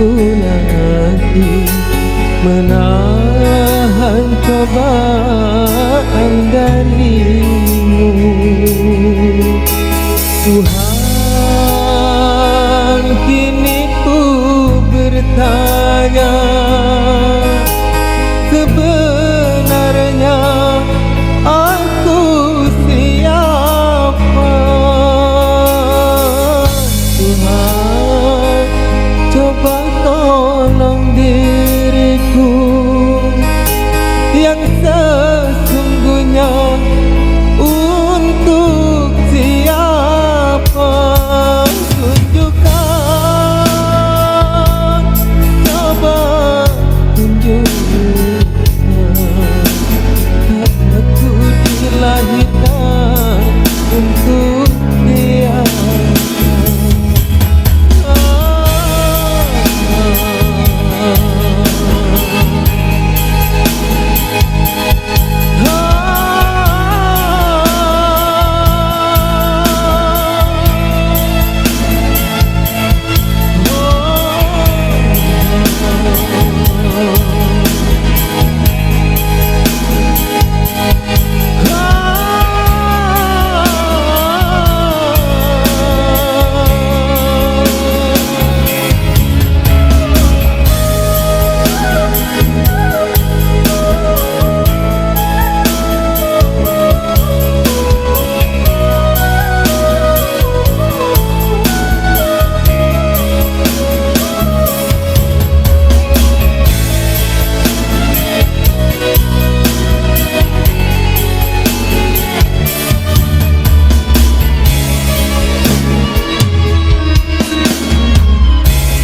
mampu lagi menahan cobaan darimu. Tuhan, kini ku bertanya, sebenarnya aku siapa? Tuhan, coba tolong diriku yang sesungguhnya. Untuk siapa? Tunjukkan, coba tunjukkan. Aku dilahirkan untuk dia.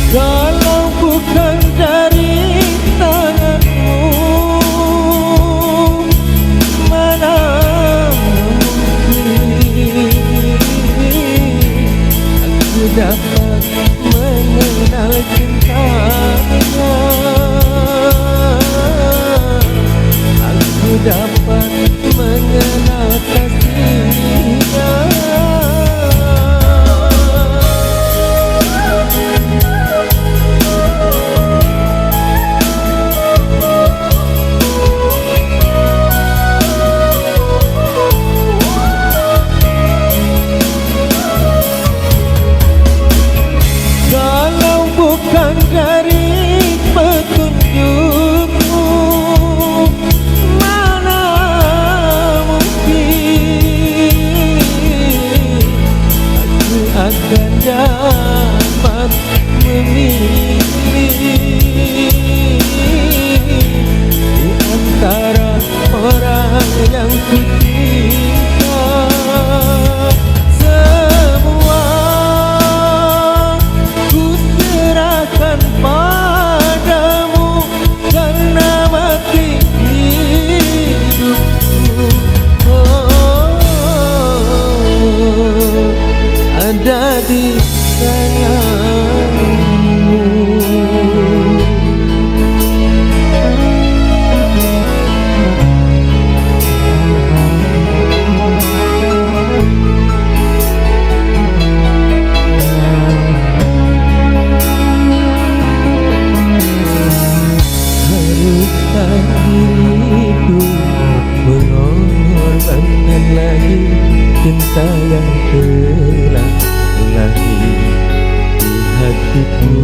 Kalau bukan dari tanganmu, mana mungkin aku dapat mengenal cintanya. Aku dapat mengenal kasihnya. Bukan dari petunjukmu, mana mungkin aku akan dapat memilih di antara orang yang ku cinta. Padamu karena mati hidupku ada di tanganmu. Diriku mengorbankan lagi cinta yang telah lahir di hatiku.